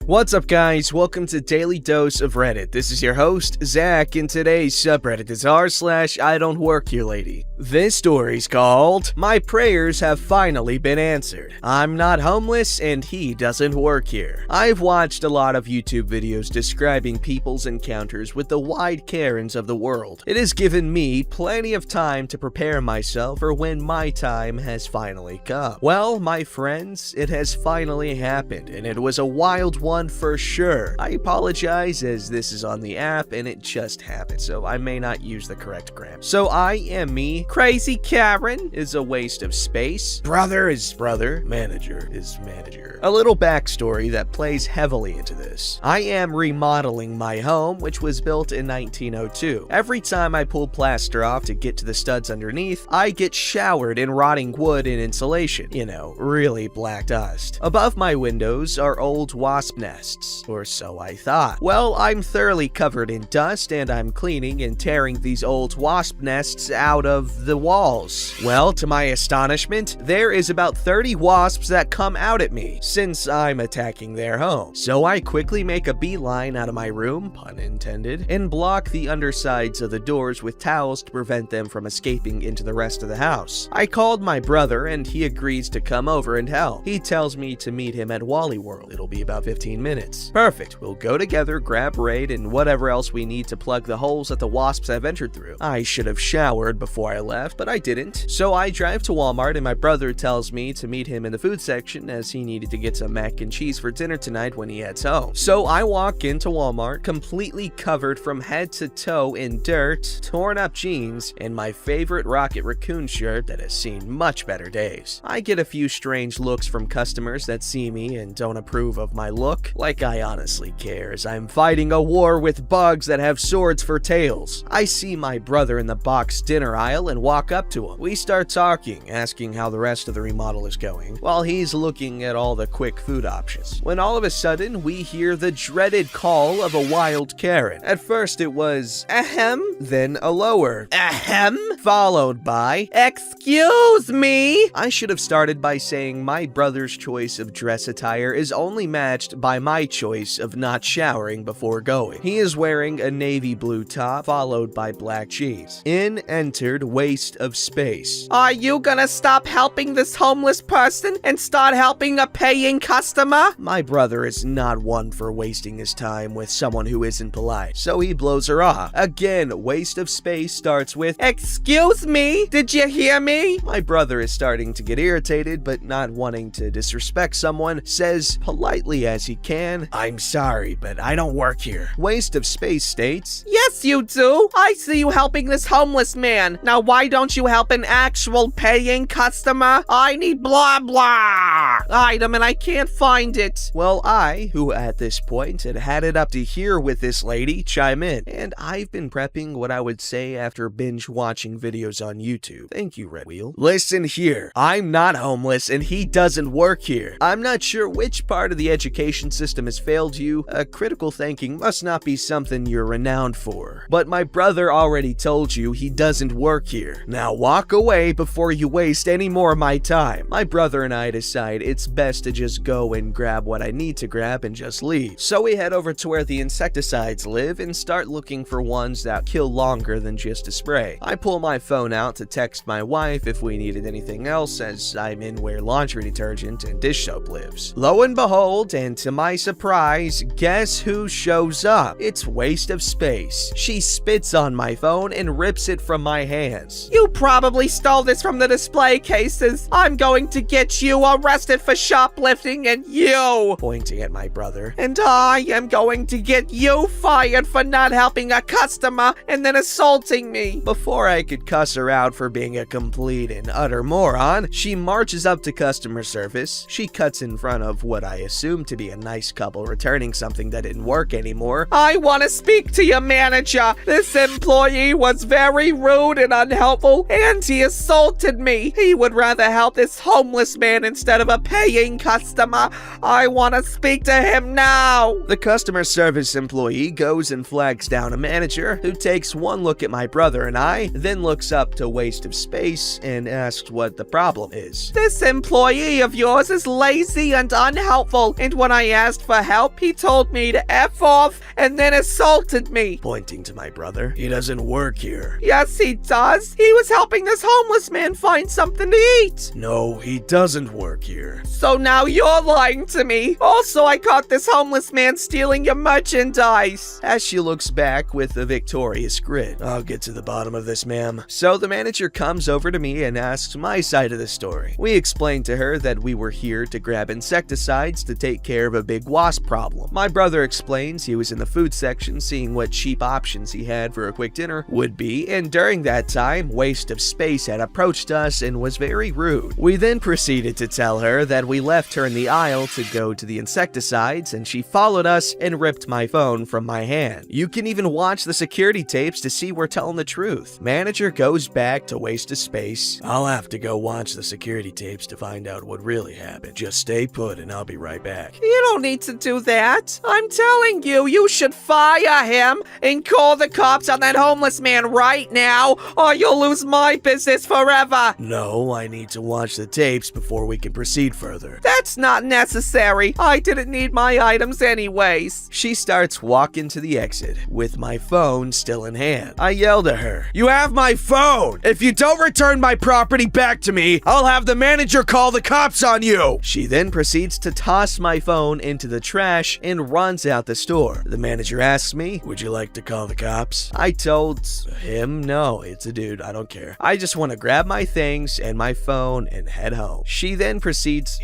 What's up, guys? Welcome to Daily Dose of Reddit. This is your host, Zach, and today's subreddit is r/IDontWorkHereLady. This story's called, My Prayers Have Finally Been Answered. I'm not homeless, and he doesn't work here. I've watched a lot of YouTube videos describing people's encounters with the wide Karens of the world. It has given me plenty of time to prepare myself for when my time has finally come. Well, my friends, it has finally happened, and it was a wild one for sure. I apologize as this is on the app and it just happened, so I may not use the correct grammar. So I am me, crazy Karen is a waste of space, brother is brother, manager is manager. A little backstory that plays heavily into this. I am remodeling my home, which was built in 1902. Every time I pull plaster off to get to the studs underneath, I get showered in rotting wood and insulation. You know, really black dust. Above my windows are old wasp nests, or so I thought. Well, I'm thoroughly covered in dust and I'm cleaning and tearing these old wasp nests out of the walls. Well, to my astonishment, there is about 30 wasps that come out at me since I'm attacking their home. So I quickly make a beeline out of my room, pun intended, and block the undersides of the doors with towels to prevent them from escaping into the rest of the house. I called my brother and he agrees to come over and help. He tells me to meet him at Wally World. It'll be about 15 minutes. Perfect. We'll go together, grab Raid, and whatever else we need to plug the holes that the wasps have entered through. I should have showered before I left, but I didn't. So I drive to Walmart and my brother tells me to meet him in the food section as he needed to get some mac and cheese for dinner tonight when he heads home. So I walk into Walmart completely covered from head to toe in dirt, torn up jeans, and my favorite Rocket Raccoon shirt that has seen much better days. I get a few strange looks from customers that see me and don't approve of my look. Like I honestly care, as I'm fighting a war with bugs that have swords for tails. I see my brother in the box dinner aisle and walk up to him. We start talking, asking how the rest of the remodel is going, while he's looking at all the quick food options. When all of a sudden, we hear the dreaded call of a wild Karen. At first it was, ahem, then a lower, ahem, followed by, excuse me. I should have started by saying my brother's choice of dress attire is only matched by my choice of not showering before going. He is wearing a navy blue top followed by black jeans. In entered Waste of Space. Are you gonna stop helping this homeless person and start helping a paying customer? My brother is not one for wasting his time with someone who isn't polite, so he blows her off. Again, Waste of Space starts with, excuse me, did you hear me? My brother is starting to get irritated, but not wanting to disrespect someone, says politely as he can, I'm sorry, but I don't work here. Waste of Space states, yes you do. I see you helping this homeless man. Now why don't you help an actual paying customer? I need blah blah item and I can't find it. Well, I, who at this point had it up to here with this lady, chime in, and I've been prepping what I would say after binge watching videos on YouTube. Thank you, Red Wheel. Listen here, I'm not homeless and he doesn't work here. I'm not sure which part of the education system has failed you. Critical thinking must not be something you're renowned for. But my brother already told you he doesn't work here. Now walk away before you waste any more of my time. My brother and I decide it's best to just go and grab what I need to grab and just leave. So we head over to where the insecticides live and start looking for ones that kill longer than just a spray. I pull my phone out to text my wife if we needed anything else, as I'm in where laundry detergent and dish soap lives. Lo and behold, and to my surprise, guess who shows up? It's Waste of Space. She spits on my phone and rips it from my hands. You probably stole this from the display cases. I'm going to get you arrested for shoplifting and you, pointing at my brother, and I am going to get you fired for not helping a customer and then assaulting me. Before I could cuss her out for being a complete and utter moron, she marches up to customer service. She cuts in front of what I assume to be a nice couple returning something that didn't work anymore. I want to speak to your manager. This employee was very rude and unhelpful, and he assaulted me. He would rather help this homeless man instead of a paying customer. I want to speak to him now. The customer service employee goes and flags down a manager who takes one look at my brother and I, then looks up to Waste of Space and asks what the problem is. This employee of yours is lazy and unhelpful, and when I asked for help, he told me to F off and then assaulted me. Pointing to my brother. He doesn't work here. Yes, he does. He was helping this homeless man find something to eat. No, he doesn't work here. So now you're lying to me. Also, I caught this homeless man stealing your merchandise. As she looks back with a victorious grin. I'll get to the bottom of this, ma'am. So the manager comes over to me and asks my side of the story. We explained to her that we were here to grab insecticides to take care of a big wasp problem. My brother explains he was in the food section seeing what cheap options he had for a quick dinner would be, and during that time, Waste of Space had approached us and was very rude. We then proceeded to tell her that we left her in the aisle to go to the insecticides, and she followed us and ripped my phone from my hand. You can even watch the security tapes to see we're telling the truth. Manager goes back to Waste of Space. I'll have to go watch the security tapes to find out what really happened. Just stay put and I'll be right back. You don't need to do that. I'm telling you, you should fire him and call the cops on that homeless man right now, or you'll lose my business forever. No, I need to watch the tapes before we can proceed further. That's not necessary. I didn't need my items anyways. She starts walking to the exit with my phone still in hand. I yelled at her, "You have my phone! If you don't return my property back to me, I'll have the manager call the cops on you!" She then proceeds to toss my phone into the trash and runs out the store. The manager asks me, "Would you like to call the cops?" I told him, "No, it's a dude, I don't care. I just want to grab my things and my phone and head home." She then proceeds,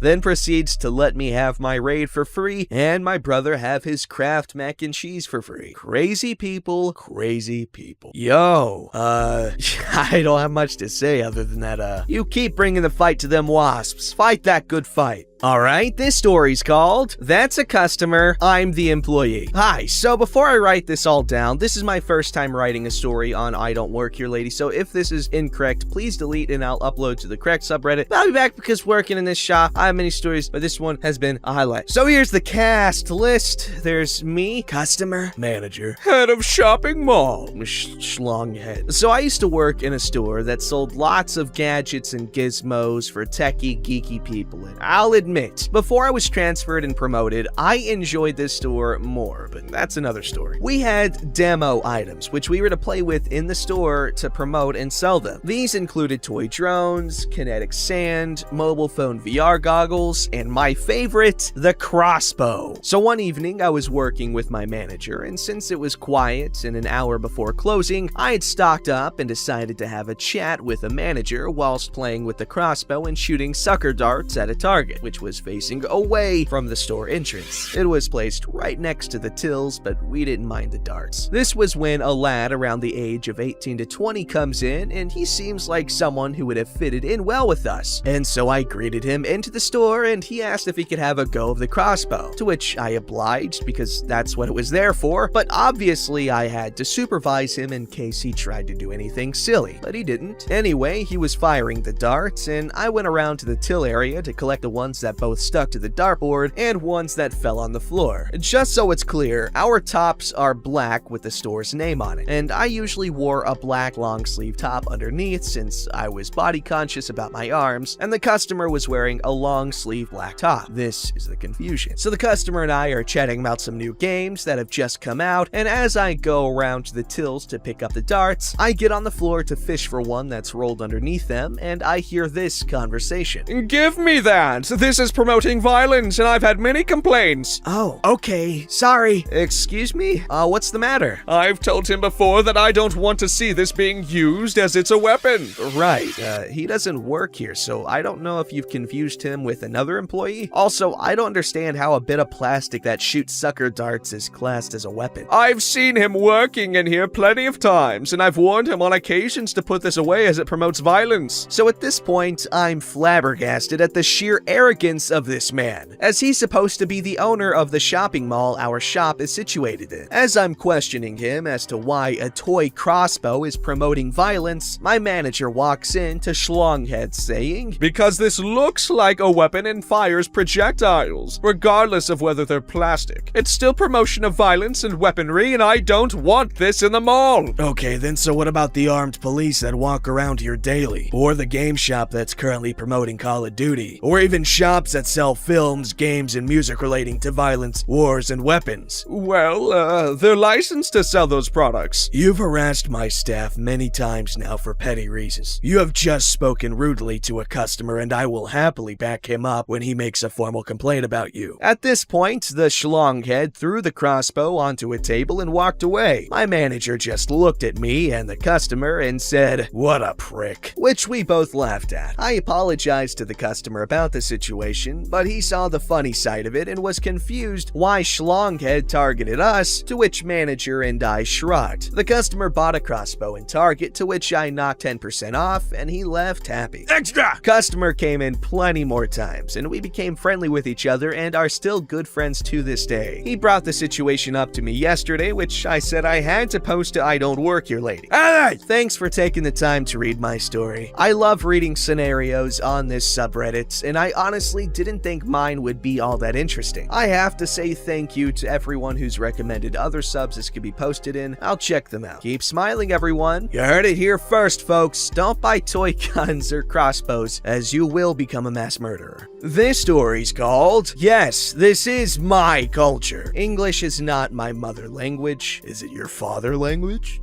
then proceeds to let me have my raid for free and my brother have his Kraft mac and cheese for free. Crazy people, crazy people. Yo, I don't have much to say other than that, you keep bringing the fight to them wasps. Fight that good fight. Alright, this story's called That's a Customer, I'm the Employee. Hi, so before I write this all down, this is my first time writing a story on IDontWorkHereLady, so if this is incorrect, please delete and I'll upload to the correct subreddit. I'll be back because working in this shop, I have many stories, but this one has been a highlight. So here's the cast list. There's me, customer, manager, head of shopping mall, schlong head. So I used to work in a store that sold lots of gadgets and gizmos for techie, geeky people, and I'll admit, before I was transferred and promoted, I enjoyed this store more, but that's another story. We had demo items, which we were to play with in the store to promote and sell them. These included toy drones, kinetic sand, mobile phone VR goggles, and my favorite, the crossbow. So one evening, I was working with my manager, and since it was quiet and an hour before closing, I had stocked up and decided to have a chat with a manager whilst playing with the crossbow and shooting sucker darts at a target, which was facing away from the store entrance. It was placed right next to the tills, but we didn't mind the darts. This was when a lad around the age of 18 to 20 comes in, and he seems like someone who would have fitted in well with us. And so I greeted him into the store, and he asked if he could have a go of the crossbow, to which I obliged because that's what it was there for, but obviously I had to supervise him in case he tried to do anything silly, but he didn't. Anyway, he was firing the darts, and I went around to the till area to collect the ones that both stuck to the dartboard and ones that fell on the floor. Just so it's clear, our tops are black with the store's name on it, and I usually wore a black long sleeve top underneath since I was body conscious about my arms, and the customer was wearing a long sleeve black top. This is the confusion. So the customer and I are chatting about some new games that have just come out, and as I go around to the tills to pick up the darts, I get on the floor to fish for one that's rolled underneath them, and I hear this conversation. "Give me that! This is promoting violence, and I've had many complaints." "Oh, okay, sorry." "Excuse me? What's the matter?" "I've told him before that I don't want to see this being used as it's a weapon." "Right, he doesn't work here, so I don't know if you've confused him with another employee. Also, I don't understand how a bit of plastic that shoots sucker darts is classed as a weapon." "I've seen him working in here plenty of times, and I've warned him on occasions to put this away as it promotes violence." So at this point, I'm flabbergasted at the sheer arrogance of this man, as he's supposed to be the owner of the shopping mall our shop is situated in. As I'm questioning him as to why a toy crossbow is promoting violence, my manager walks in to Schlonghead saying, "Because this looks like a weapon and fires projectiles, regardless of whether they're plastic. It's still promotion of violence and weaponry, and I don't want this in the mall." "Okay, then so what about the armed police that walk around here daily? Or the game shop that's currently promoting Call of Duty? Or even shop shops that sell films, games, and music relating to violence, wars, and weapons. Well, they're licensed to sell those products. You've harassed my staff many times now for petty reasons. You have just spoken rudely to a customer, and I will happily back him up when he makes a formal complaint about you. At this point, the schlonghead threw the crossbow onto a table and walked away. My manager just looked at me and the customer and said, "What a prick," which we both laughed at. I apologized to the customer about the situation, but he saw the funny side of it and was confused why schlonghead targeted us, to which manager and I shrugged. The customer bought a crossbow in Target, to which I knocked 10% off, and he left happy. Extra! Customer came in plenty more times, and we became friendly with each other and are still good friends to this day. He brought the situation up to me yesterday, which I said I had to post to IDontWorkHereLady. Alright! Thanks for taking the time to read my story. I love reading scenarios on this subreddit, and I honestly didn't think mine would be all that interesting. I have to say thank you to everyone who's recommended other subs this could be posted in. I'll check them out. Keep smiling, everyone. You heard it here first, folks. Don't buy toy guns or crossbows, as you will become a mass murderer. This story's called, Yes, This Is My Culture. English is not my mother language. Is it your father language?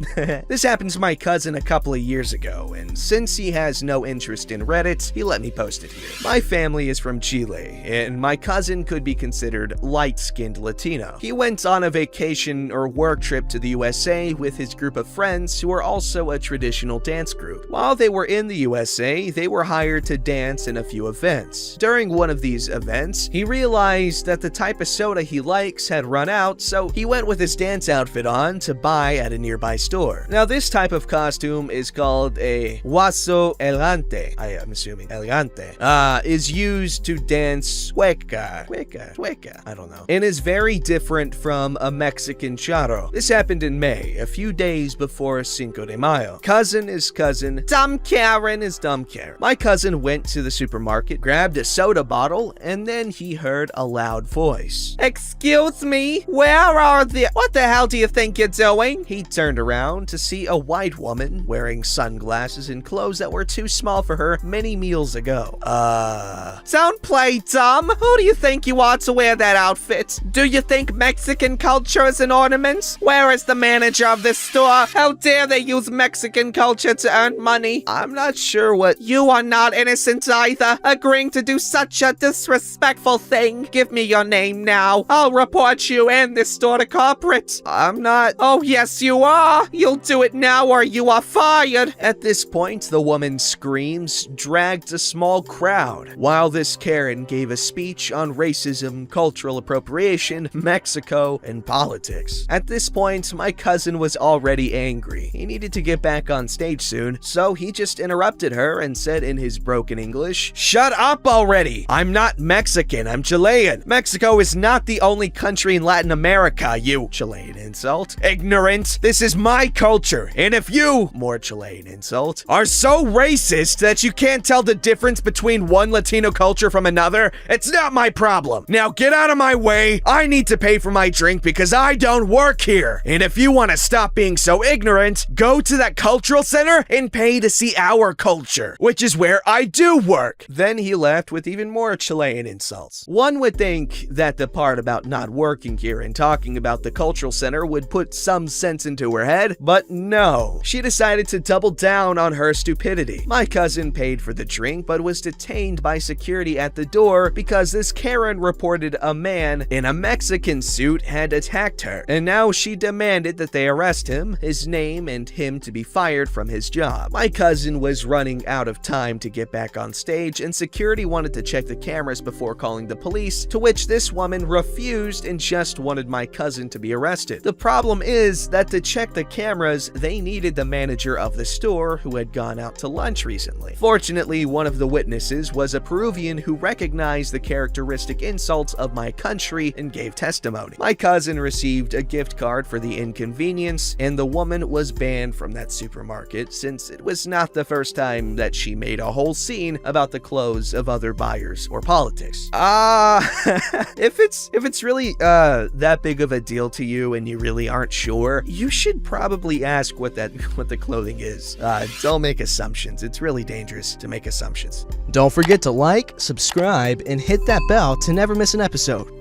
This happened to my cousin a couple of years ago, and since he has no interest in Reddit, he let me post it here. My family is from Chile, and my cousin could be considered light-skinned Latino. He went on a vacation or work trip to the USA with his group of friends who are also a traditional dance group. While they were in the USA, they were hired to dance in a few events. During one of these events, he realized that the type of soda he likes had run out, so he went with his dance outfit on to buy at a nearby store. Now, this type of costume is called a guaso elegante. I am assuming elegante. Is used to dance hueca. I don't know. And is very different from a Mexican charro. This happened in May, a few days before Cinco de Mayo. Cousin is cousin. Dumb Karen is dumb Karen. My cousin went to the supermarket, grabbed a soda bottle, and then he heard a loud voice. Excuse me, where are the— What the hell do you think you're doing? He turned around to see a white woman wearing sunglasses and clothes that were too small for her many meals ago. Don't play dumb. Who do you think you are to wear that outfit? Do you think Mexican culture is an ornament? Where is the manager of this store? How dare they use Mexican culture to earn money? I'm not sure what— You are not innocent either, agreeing to do such a disrespectful thing. Give me your name now. I'll report you and this store to corporate. I'm not— Oh, yes, you are. You'll do it now or you are fired. At this point, the woman's screams dragged a small crowd, while this Karen gave a speech on racism, cultural appropriation, Mexico, and politics. At this point, my cousin was already angry. He needed to get back on stage soon, so he just interrupted her and said in his broken English, "Shut up already! I'm not Mexican, I'm Chilean. Mexico is not the only country in Latin America, you—" Chilean insult. "Ignorant! This is my culture, and if you—" more Chilean insult— "are so racist that you can't tell the difference between one Latino culture from another, it's not my problem. Now get out of my way. I need to pay for my drink because I don't work here. And if you want to stop being so ignorant, go to that cultural center and pay to see our culture, which is where I do work." Then he left with even more Chilean insults. One would think that the part about not working here and talking about the cultural center would put some sense into her head, but no. She decided to double down on her stupidity. My cousin paid for the drink, but was detained by security at the door because this Karen reported a man in a Mexican suit had attacked her, and now she demanded that they arrest him, his name, and him to be fired from his job. My cousin was running out of time to get back on stage, and security wanted to check the cameras before calling the police, to which this woman refused and just wanted my cousin to be arrested. The problem is that to check the cameras, they needed the manager of the store who had gone out to lunch recently. Fortunately, one of the witnesses was a Peruvian who recognized the characteristic insults of my country and gave testimony. My cousin received a gift card for the inconvenience, and the woman was banned from that supermarket since it was not the first time that she made a whole scene about the clothes of other buyers or politics. If it's really that big of a deal to you and you really aren't sure, you should probably ask what the clothing is. Don't make assumptions. It's really dangerous to make assumptions. Don't forget to like, subscribe, subscribe and hit that bell to never miss an episode.